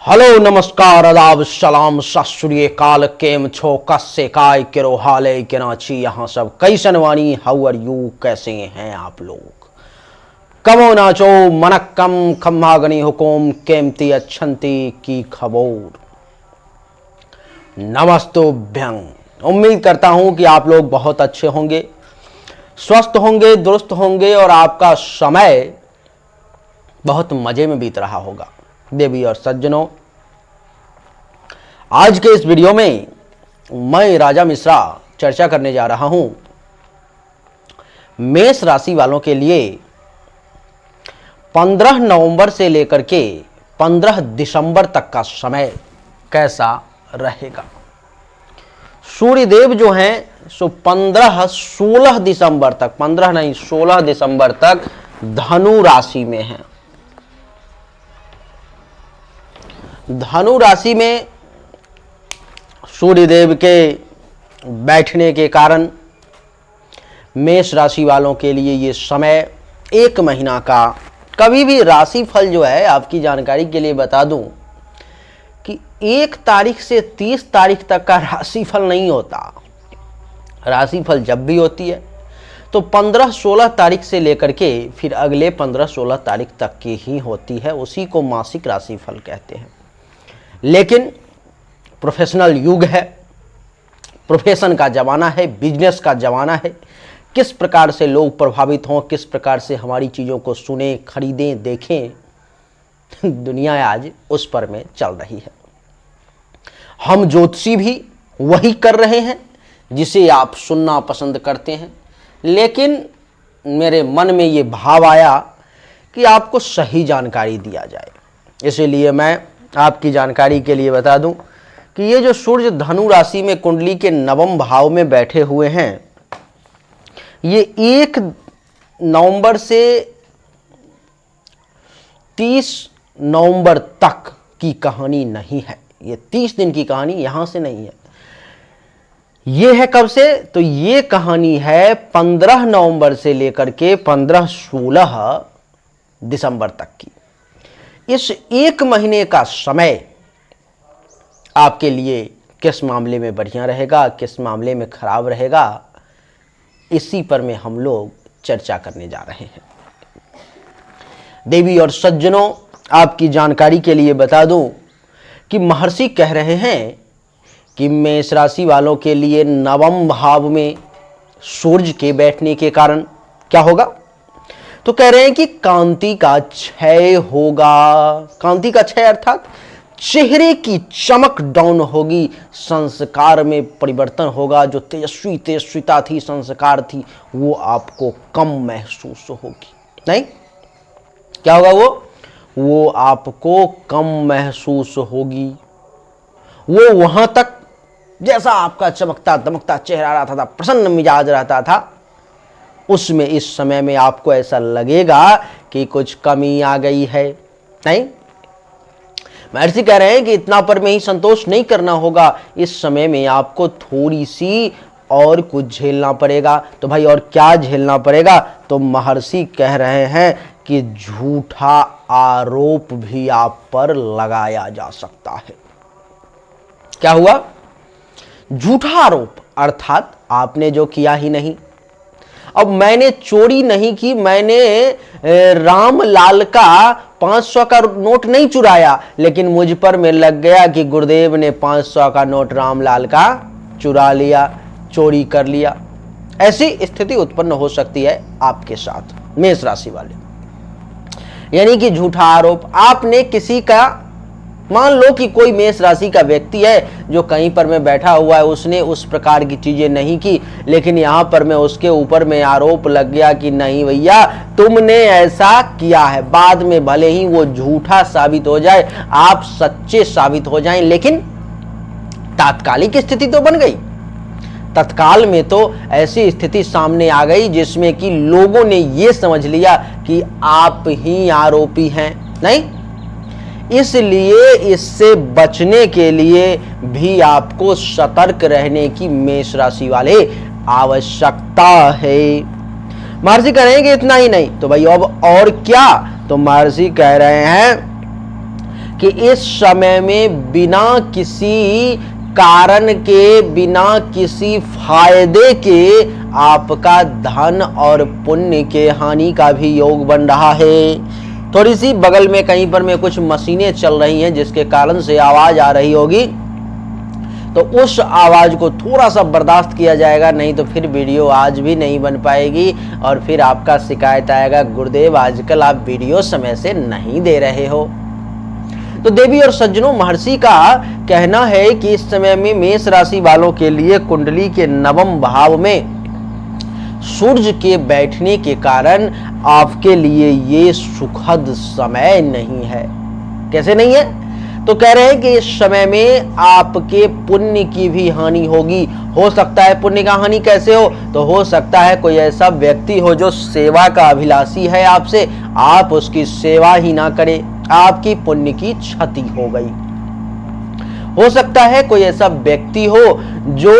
Hello नमस्कार आदाब सलाम सत श्री अकाल केम छो कस्से काय केरो हाले केनाची यहाँ सब कैसन वानी हाउ आर यू कैसे हैं आप लोग कमो नाचो मनक्कम खम्मागनी हुकुम केमती अच्छंती की खबोर नमस्तोभ्यंग। उम्मीद करता हूं कि आप लोग बहुत अच्छे होंगे, स्वस्थ होंगे, दुरुस्त होंगे और आपका समय बहुत मजे में बीत रहा होगा। देवी और सज्जनों, आज के इस वीडियो में मैं राजा मिश्रा चर्चा करने जा रहा हूं मेष राशि वालों के लिए 15 नवंबर से लेकर के 15 दिसंबर तक का समय कैसा रहेगा। सूर्यदेव जो हैं सो 16 दिसंबर तक, 15 नहीं 16 दिसंबर तक धनु राशि में हैं। धनु राशि में सूर्यदेव के बैठने के कारण मेष राशि वालों के लिए ये समय एक महीना का, कभी भी राशि फल जो है आपकी जानकारी के लिए बता दूं कि 1 तारीख से 30 तारीख तक का राशि फल नहीं होता। राशि फल जब भी होती है तो 15-16 तारीख से लेकर के फिर अगले 15-16 तारीख तक की ही होती है, उसी को मासिक राशि फल कहते हैं। लेकिन प्रोफेशनल युग है, प्रोफेशन का ज़माना है, बिजनेस का ज़माना है। किस प्रकार से लोग प्रभावित हों, किस प्रकार से हमारी चीज़ों को सुने, खरीदें, देखें, दुनिया आज उस पर में चल रही है। हम ज्योतिषी भी वही कर रहे हैं जिसे आप सुनना पसंद करते हैं, लेकिन मेरे मन में ये भाव आया कि आपको सही जानकारी दिया जाए। इसीलिए मैं आपकी जानकारी के लिए बता दूं कि ये जो सूर्य धनु राशि में कुंडली के नवम भाव में बैठे हुए हैं, ये 1 नवंबर से 30 नवंबर तक की कहानी नहीं है। ये 30 दिन की कहानी यहां से नहीं है। ये है कब से? तो ये कहानी है 15 नवंबर से लेकर के 15-16 दिसंबर तक की। इस एक महीने का समय आपके लिए किस मामले में बढ़िया रहेगा, किस मामले में खराब रहेगा, इसी पर में हम लोग चर्चा करने जा रहे हैं। देवी और सज्जनों, आपकी जानकारी के लिए बता दूं कि महर्षि कह रहे हैं कि मेष राशि वालों के लिए नवम भाव में सूर्य के बैठने के कारण क्या होगा। तो कह रहे हैं कि कांति का क्षय होगा। कांति का क्षय अर्थात चेहरे की चमक डाउन होगी, संस्कार में परिवर्तन होगा। जो तेजस्विता थी, संस्कार थी, वो आपको कम महसूस होगी। नहीं, क्या होगा? वो आपको कम महसूस होगी। वो वहां तक जैसा आपका चमकता दमकता चेहरा रहता था, प्रसन्न मिजाज रहता था, उसमें इस समय में आपको ऐसा लगेगा कि कुछ कमी आ गई है। नहीं, महर्षि कह रहे हैं कि इतना पर में ही संतोष नहीं करना होगा। इस समय में आपको थोड़ी सी और कुछ झेलना पड़ेगा। तो भाई और क्या झेलना पड़ेगा? तो महर्षि कह रहे हैं कि झूठा आरोप भी आप पर लगाया जा सकता है। क्या हुआ? झूठा आरोप अर्थात आपने जो किया ही नहीं। अब मैंने चोरी नहीं की, मैंने रामलाल का 500 का नोट नहीं चुराया, लेकिन मुझ पर में लग गया कि गुरुदेव ने 500 का नोट रामलाल का चुरा लिया, चोरी कर लिया। ऐसी स्थिति उत्पन्न हो सकती है आपके साथ, मेष राशि वाले। यानी कि झूठा आरोप आपने किसी का, मान लो कि कोई मेष राशि का व्यक्ति है जो कहीं पर में बैठा हुआ है, उसने उस प्रकार की चीजें नहीं की, लेकिन यहां पर में उसके ऊपर में आरोप लग गया कि नहीं भैया तुमने ऐसा किया है। बाद में भले ही वो झूठा साबित हो जाए, आप सच्चे साबित हो जाएं, लेकिन तात्कालिक स्थिति तो बन गई। तत्काल में तो ऐसी स्थिति सामने आ गई जिसमें कि लोगों ने ये समझ लिया कि आप ही आरोपी हैं। नहीं, इसलिए इससे बचने के लिए भी आपको सतर्क रहने की मेष राशि वाले आवश्यकता है। महर्षि कह रहे हैं कि इतना ही नहीं, तो भाई अब और क्या? तो महर्षि कह रहे हैं कि इस समय में बिना किसी कारण के, बिना किसी फायदे के आपका धन और पुण्य के हानि का भी योग बन रहा है। थोड़ी सी बगल में कहीं पर में कुछ मशीनें चल रही हैं जिसके कारण से आवाज आ रही होगी, तो उस आवाज को थोड़ा सा बर्दाश्त किया जाएगा, नहीं तो फिर वीडियो आज भी नहीं बन पाएगी और फिर आपका शिकायत आएगा, गुरुदेव आजकल आप वीडियो समय से नहीं दे रहे हो। तो देवी और सज्जनों, महर्षि का कहना है कि इस समय में मेष राशि वालों के लिए कुंडली के नवम भाव में सूर्य के बैठने के कारण आपके लिए ये सुखद समय नहीं है। कैसे नहीं है? तो कह रहे हैं कि इस समय में आपके पुण्य की भी हानि होगी। हो सकता है पुण्य का हानि कैसे हो? तो हो सकता है कोई ऐसा व्यक्ति हो जो सेवा का अभिलाषी है आपसे, आप उसकी सेवा ही ना करें, आपकी पुण्य की क्षति हो गई। हो सकता है कोई ऐसा व्यक्ति हो जो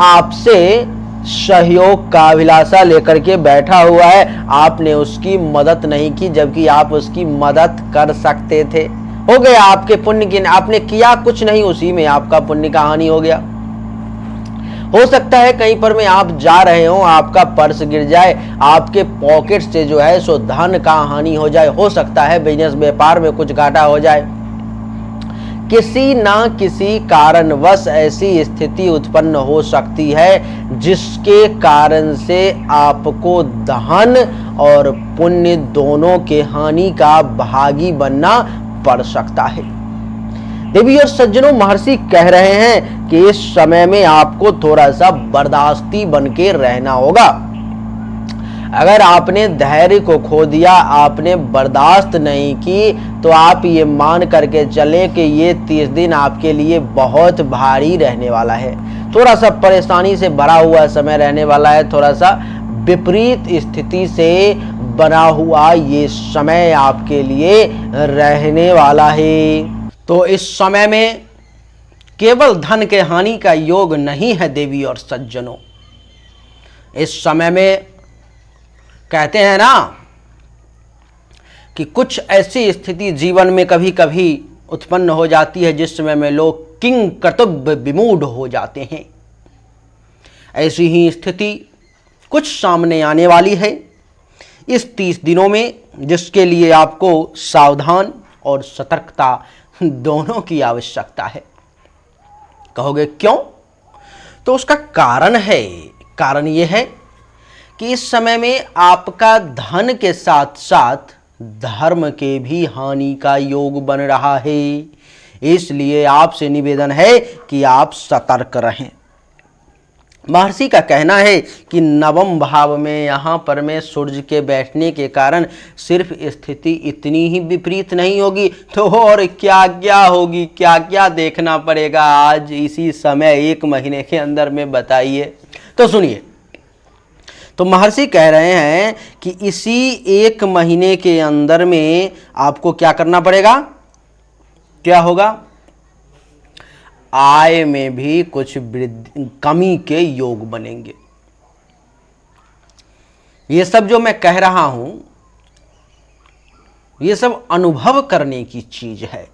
आपसे सहयोग का अभिलाषा लेकर के बैठा हुआ है, आपने उसकी मदद नहीं की जबकि आप उसकी मदद कर सकते थे। हो गया आपके पुण्य की, आपने किया कुछ नहीं, उसी में आपका पुण्य का हानि हो गया। हो सकता है कहीं पर में आप जा रहे हो, आपका पर्स गिर जाए, आपके पॉकेट से जो है सो धन का हानि हो जाए। हो सकता है बिजनेस व्यापार में कुछ घाटा हो जाए। किसी ना किसी कारणवश ऐसी स्थिति उत्पन्न हो सकती है जिसके कारण से आपको धन और पुण्य दोनों के हानि का भागी बनना पड़ सकता है। देवी और सज्जनों, महर्षि कह रहे हैं कि इस समय में आपको थोड़ा सा बर्दाश्ती बन के रहना होगा। अगर आपने धैर्य को खो दिया, आपने बर्दाश्त नहीं की, तो आप ये मान करके चले कि ये 30 दिन आपके लिए बहुत भारी रहने वाला है। थोड़ा सा परेशानी से भरा हुआ समय रहने वाला है, थोड़ा सा विपरीत स्थिति से बना हुआ ये समय आपके लिए रहने वाला है। तो इस समय में केवल धन के हानि का योग नहीं है देवी और सज्जनों। इस समय में कहते हैं ना कि कुछ ऐसी स्थिति जीवन में कभी कभी उत्पन्न हो जाती है जिस समय में लोग किंग कर्तव्य विमूढ़ हो जाते हैं। ऐसी ही स्थिति कुछ सामने आने वाली है इस 30 दिनों में, जिसके लिए आपको सावधान और सतर्कता दोनों की आवश्यकता है। कहोगे क्यों? तो उसका कारण है। कारण यह है कि इस समय में आपका धन के साथ साथ धर्म के भी हानि का योग बन रहा है। इसलिए आपसे निवेदन है कि आप सतर्क रहें। महर्षि का कहना है कि नवम भाव में यहाँ पर में सूर्य के बैठने के कारण सिर्फ स्थिति इतनी ही विपरीत नहीं होगी, तो और क्या क्या होगी, क्या क्या देखना पड़ेगा आज इसी समय 1 महीने के अंदर में, बताइए। तो सुनिए, तो महर्षि कह रहे हैं कि इसी 1 महीने के अंदर में आपको क्या करना पड़ेगा? क्या होगा? आय में भी कुछ कमी के योग बनेंगे। ये सब जो मैं कह रहा हूं, ये सब अनुभव करने की चीज है।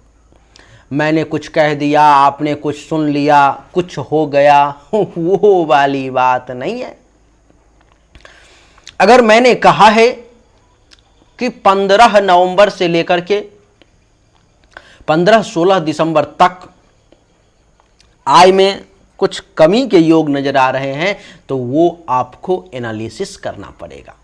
मैंने कुछ कह दिया, आपने कुछ सुन लिया, कुछ हो गया, वो वाली बात नहीं है। अगर मैंने कहा है कि 15 नवंबर से लेकर के 15-16 दिसंबर तक आय में कुछ कमी के योग नजर आ रहे हैं, तो वो आपको एनालिसिस करना पड़ेगा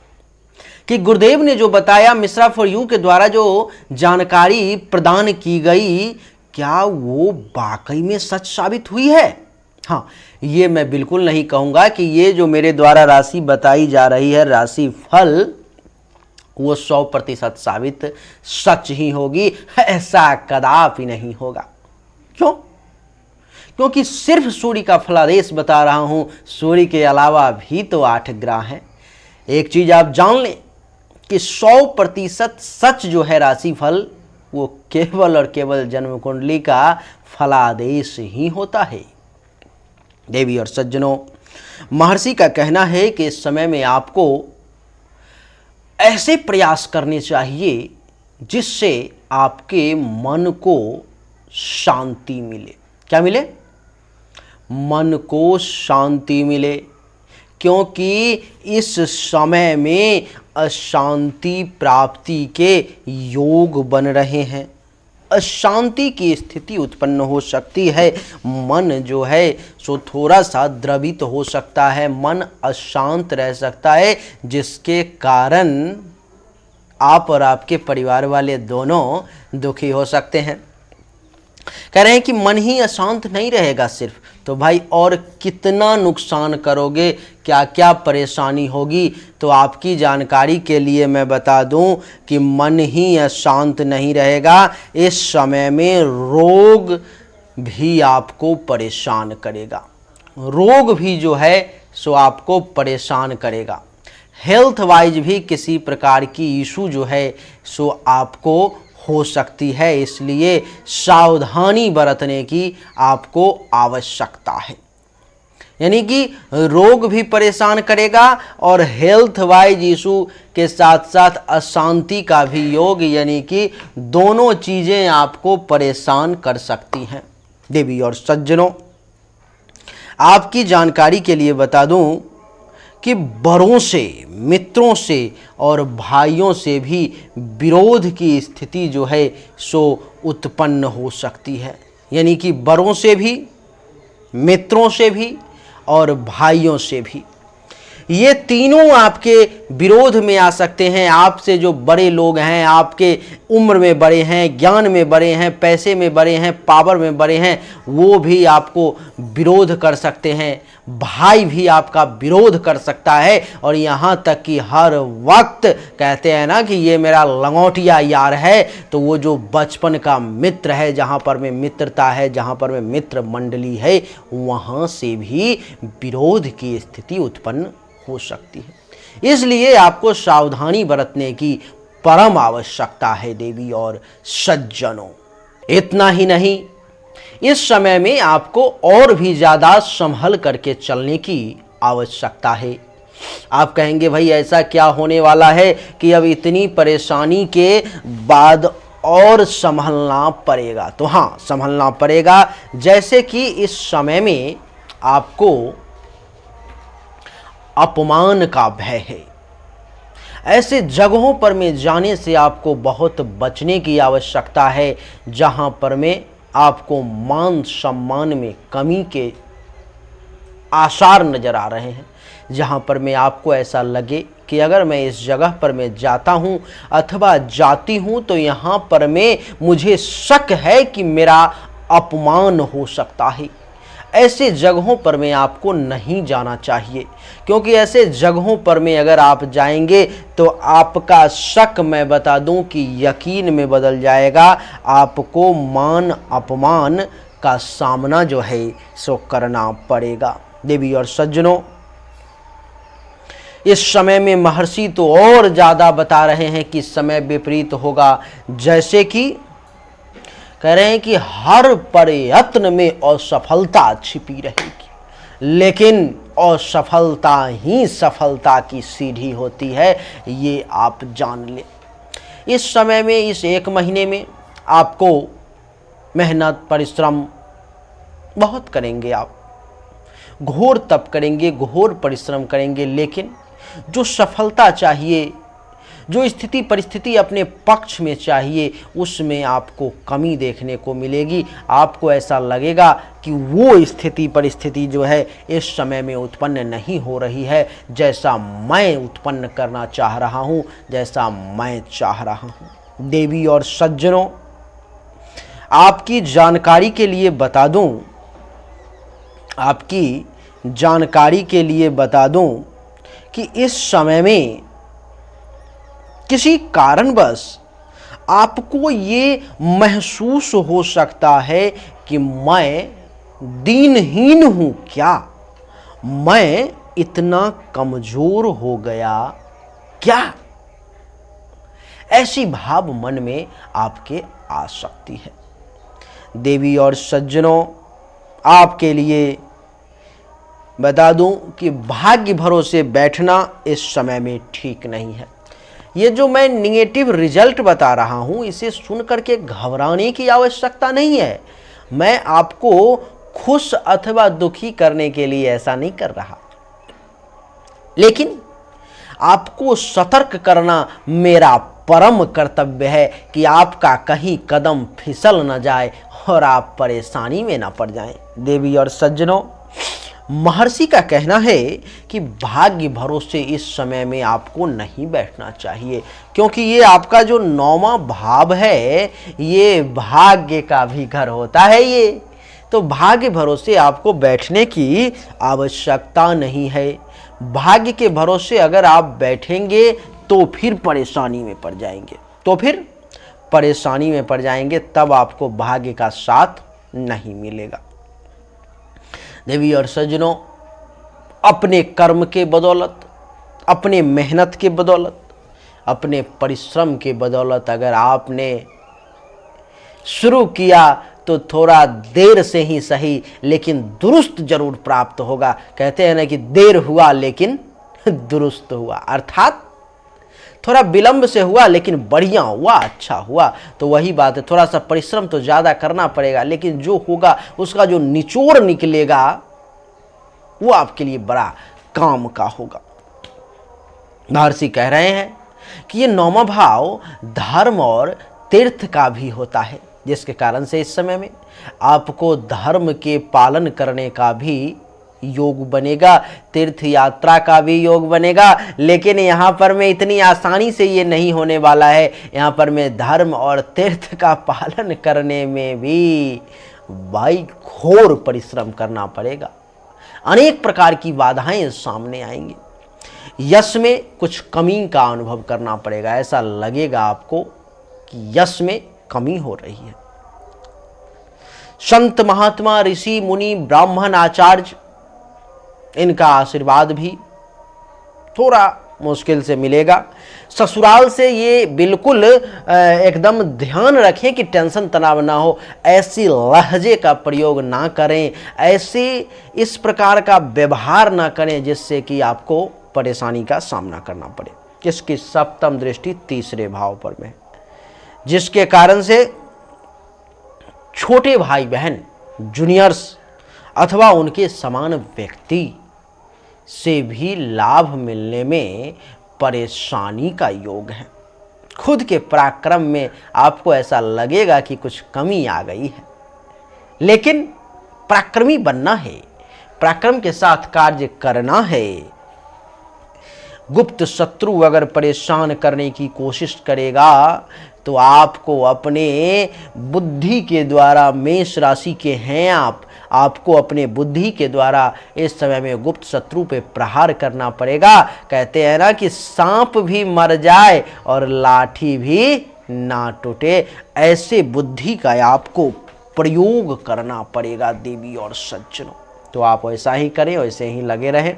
कि गुरुदेव ने जो बताया, मिश्रा फॉर यू के द्वारा जो जानकारी प्रदान की गई, क्या वो वाकई में सच साबित हुई है? हाँ, ये मैं बिल्कुल नहीं कहूंगा कि ये जो मेरे द्वारा राशि बताई जा रही है, राशि फल, वो 100% साबित सच ही होगी। ऐसा कदापि नहीं होगा। क्यों? क्योंकि सिर्फ सूर्य का फलादेश बता रहा हूं, सूर्य के अलावा भी तो 8 ग्रह हैं। एक चीज आप जान लें कि 100% सच जो है राशिफल, वो केवल और केवल जन्म कुंडली का फलादेश ही होता है। देवी और सज्जनों, महर्षि का कहना है कि इस समय में आपको ऐसे प्रयास करने चाहिए जिससे आपके मन को शांति मिले। क्या मिले? मन को शांति मिले, क्योंकि इस समय में अशांति प्राप्ति के योग बन रहे हैं। अशांति की स्थिति उत्पन्न हो सकती है। मन जो है सो थोड़ा सा द्रवित हो सकता है, मन अशांत रह सकता है, जिसके कारण आप और आपके परिवार वाले दोनों दुखी हो सकते हैं। कह रहे हैं कि मन ही अशांत नहीं रहेगा सिर्फ, तो भाई और कितना नुकसान करोगे, क्या क्या परेशानी होगी। तो आपकी जानकारी के लिए मैं बता दूं कि मन ही अशांत नहीं रहेगा, इस समय में रोग भी आपको परेशान करेगा। रोग भी जो है सो आपको परेशान करेगा। हेल्थ वाइज भी किसी प्रकार की इशू जो है सो आपको हो सकती है, इसलिए सावधानी बरतने की आपको आवश्यकता है। यानी कि रोग भी परेशान करेगा और हेल्थ वाइज इशू के साथ साथ अशांति का भी योग, यानी कि दोनों चीज़ें आपको परेशान कर सकती हैं। देवी और सज्जनों, आपकी जानकारी के लिए बता दूं कि बड़ों से, मित्रों से और भाइयों से भी विरोध की स्थिति जो है सो उत्पन्न हो सकती है। यानी कि बड़ों से भी, मित्रों से भी और भाइयों से भी, ये तीनों आपके विरोध में आ सकते हैं। आपसे जो बड़े लोग हैं, आपके उम्र में बड़े हैं, ज्ञान में बड़े हैं, पैसे में बड़े हैं, पावर में बड़े हैं, वो भी आपको विरोध कर सकते हैं। भाई भी आपका विरोध कर सकता है। और यहाँ तक कि हर वक्त कहते हैं ना कि ये मेरा लंगोटिया यार है, तो वो जो बचपन का मित्र है, जहाँ पर में मित्रता है, जहाँ पर में मित्र मंडली है, वहाँ से भी विरोध की स्थिति उत्पन्न हो सकती है। इसलिए आपको सावधानी बरतने की परम आवश्यकता है देवी और सज्जनों। इतना ही नहीं, इस समय में आपको और भी ज़्यादा संभल करके चलने की आवश्यकता है। आप कहेंगे भाई ऐसा क्या होने वाला है कि अब इतनी परेशानी के बाद और संभलना पड़ेगा। तो हाँ, संभलना पड़ेगा। जैसे कि इस समय में आपको अपमान का भय है। ऐसे जगहों पर में जाने से आपको बहुत बचने की आवश्यकता है, जहां पर में आपको मान सम्मान में कमी के आसार नज़र आ रहे हैं, जहां पर में आपको ऐसा लगे कि अगर मैं इस जगह पर मैं जाता हूं अथवा जाती हूं तो यहां पर में मुझे शक है कि मेरा अपमान हो सकता है। ऐसे जगहों पर में आपको नहीं जाना चाहिए, क्योंकि ऐसे जगहों पर में अगर आप जाएंगे तो आपका शक, मैं बता दूं कि यकीन में बदल जाएगा। आपको मान अपमान का सामना जो है सो करना पड़ेगा। देवी और सज्जनों, इस समय में महर्षि तो और ज़्यादा बता रहे हैं कि समय विपरीत होगा। जैसे कि कह रहे हैं कि हर प्रयत्न में असफलता छिपी रहेगी, लेकिन असफलता ही सफलता की सीढ़ी होती है, ये आप जान लें। इस समय में, इस एक महीने में आपको मेहनत परिश्रम बहुत करेंगे, आप घोर तप करेंगे, घोर परिश्रम करेंगे, लेकिन जो सफलता चाहिए, जो स्थिति परिस्थिति अपने पक्ष में चाहिए, उसमें आपको कमी देखने को मिलेगी। आपको ऐसा लगेगा कि वो स्थिति परिस्थिति जो है इस समय में उत्पन्न नहीं हो रही है, जैसा मैं उत्पन्न करना चाह रहा हूँ, जैसा मैं चाह रहा हूँ। देवी और सज्जनों, आपकी जानकारी के लिए बता दूं, आपकी जानकारी के लिए बता दूं कि इस समय में किसी कारणवश आपको ये महसूस हो सकता है कि मैं दीनहीन हूँ क्या, मैं इतना कमज़ोर हो गया क्या, ऐसी भाव मन में आपके आ सकती है। देवी और सज्जनों, आपके लिए बता दूं कि भाग्य भरोसे बैठना इस समय में ठीक नहीं है। ये जो मैं निगेटिव रिजल्ट बता रहा हूं, इसे सुन करके घबराने की आवश्यकता नहीं है। मैं आपको खुश अथवा दुखी करने के लिए ऐसा नहीं कर रहा, लेकिन आपको सतर्क करना मेरा परम कर्तव्य है कि आपका कहीं कदम फिसल न जाए और आप परेशानी में न पड़ जाएं। देवी और सज्जनों, महर्षि का कहना है कि भाग्य भरोसे इस समय में आपको नहीं बैठना चाहिए, क्योंकि ये आपका जो 9वां भाव है, ये भाग्य का भी घर होता है। ये तो भाग्य भरोसे आपको बैठने की आवश्यकता नहीं है। भाग्य के भरोसे अगर आप बैठेंगे तो फिर परेशानी में पड़ जाएंगे, तब आपको भाग्य का साथ नहीं मिलेगा। देवी और सज्जनों, अपने कर्म के बदौलत, अपने मेहनत के बदौलत, अपने परिश्रम के बदौलत अगर आपने शुरू किया तो थोड़ा देर से ही सही, लेकिन दुरुस्त जरूर प्राप्त होगा। कहते हैं ना कि देर हुआ लेकिन दुरुस्त हुआ, अर्थात थोड़ा विलंब से हुआ लेकिन बढ़िया हुआ, अच्छा हुआ। तो वही बात है, थोड़ा सा परिश्रम तो ज़्यादा करना पड़ेगा, लेकिन जो होगा उसका जो निचोड़ निकलेगा वो आपके लिए बड़ा काम का होगा। महर्षि कह रहे हैं कि ये 9वां भाव धर्म और तीर्थ का भी होता है, जिसके कारण से इस समय में आपको धर्म के पालन करने का भी योग बनेगा, तीर्थ यात्रा का भी योग बनेगा। लेकिन यहाँ पर मैं इतनी आसानी से ये नहीं होने वाला है। यहाँ पर मैं धर्म और तीर्थ का पालन करने में भी भाई घोर परिश्रम करना पड़ेगा। अनेक प्रकार की बाधाएं सामने आएंगी। यश में कुछ कमी का अनुभव करना पड़ेगा। ऐसा लगेगा आपको कि यश में कमी हो रही है। संत महात्मा, ऋषि मुनि, ब्राह्मण, आचार्य, इनका आशीर्वाद भी थोड़ा मुश्किल से मिलेगा। ससुराल से ये बिल्कुल एकदम ध्यान रखें कि टेंशन तनाव ना हो। ऐसी लहजे का प्रयोग ना करें, ऐसी इस प्रकार का व्यवहार ना करें जिससे कि आपको परेशानी का सामना करना पड़े। किसकी सप्तम दृष्टि तीसरे भाव पर में, जिसके कारण से छोटे भाई बहन, जूनियर्स अथवा उनके समान व्यक्ति से भी लाभ मिलने में परेशानी का योग है। खुद के पराक्रम में आपको ऐसा लगेगा कि कुछ कमी आ गई है, लेकिन पराक्रमी बनना है, पराक्रम के साथ कार्य करना है। गुप्त शत्रु अगर परेशान करने की कोशिश करेगा तो आपको अपने बुद्धि के द्वारा, मेष राशि के हैं आपको अपने बुद्धि के द्वारा इस समय में गुप्त शत्रु पे प्रहार करना पड़ेगा। कहते हैं ना कि सांप भी मर जाए और लाठी भी ना टूटे, ऐसे बुद्धि का आपको प्रयोग करना पड़ेगा देवी और सज्जनों। तो आप वैसा ही करें, वैसे ही लगे रहें।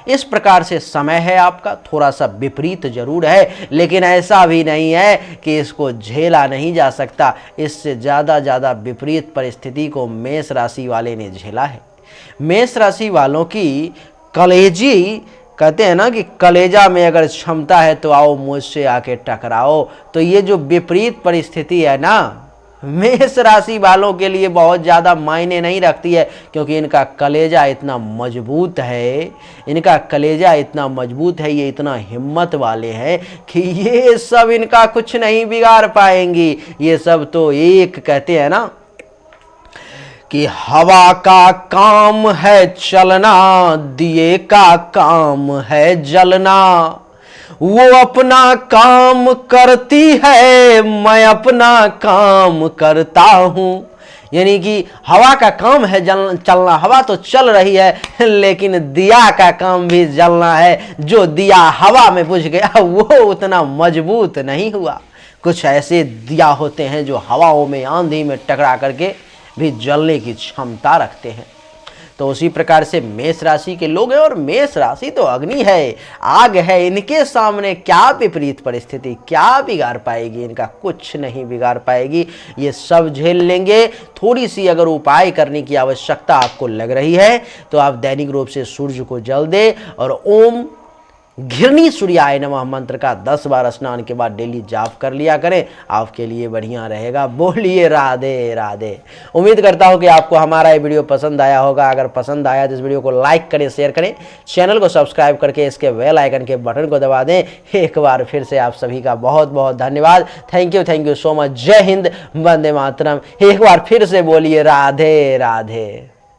इस प्रकार से समय है आपका, थोड़ा सा विपरीत जरूर है, लेकिन ऐसा भी नहीं है कि इसको झेला नहीं जा सकता। इससे ज़्यादा विपरीत परिस्थिति को मेष राशि वाले ने झेला है। मेष राशि वालों की कलेजी, कहते हैं ना कि कलेजा में अगर क्षमता है तो आओ मुझसे आके टकराओ। तो ये जो विपरीत परिस्थिति है ना, मेष राशि वालों के लिए बहुत ज़्यादा मायने नहीं रखती है, क्योंकि इनका कलेजा इतना मजबूत है, ये इतना हिम्मत वाले हैं कि ये सब इनका कुछ नहीं बिगाड़ पाएंगी। ये सब तो एक, कहते हैं ना कि हवा का काम है चलना, दिए का काम है जलना। वो अपना काम करती है, मैं अपना काम करता हूँ। यानी कि हवा का काम है चलना, हवा तो चल रही है, लेकिन दिया का काम भी जलना है। जो दिया हवा में बुझ गया वो उतना मजबूत नहीं हुआ। कुछ ऐसे दिया होते हैं जो हवाओं में, आंधी में टकरा करके भी जलने की क्षमता रखते हैं। तो उसी प्रकार से मेष राशि के लोग हैं, और मेष राशि तो अग्नि है, आग है। इनके सामने क्या विपरीत परिस्थिति, क्या बिगाड़ पाएगी? इनका कुछ नहीं बिगाड़ पाएगी, ये सब झेल लेंगे। थोड़ी सी अगर उपाय करने की आवश्यकता आपको लग रही है तो आप दैनिक रूप से सूर्य को जल दे और ओम घृणी सूर्याय नमः मंत्र का 10 बार स्नान के बाद डेली जाप कर लिया करें, आपके लिए बढ़िया रहेगा। बोलिए राधे राधे। उम्मीद करता हूं कि आपको हमारा ये वीडियो पसंद आया होगा। अगर पसंद आया तो इस वीडियो को लाइक करें, शेयर करें, चैनल को सब्सक्राइब करके इसके बेल आइकन के बटन को दबा दें। एक बार फिर से आप सभी का बहुत बहुत धन्यवाद। Thank you so much. जय हिंद, वंदे मातरम। एक बार फिर से बोलिए राधे राधे।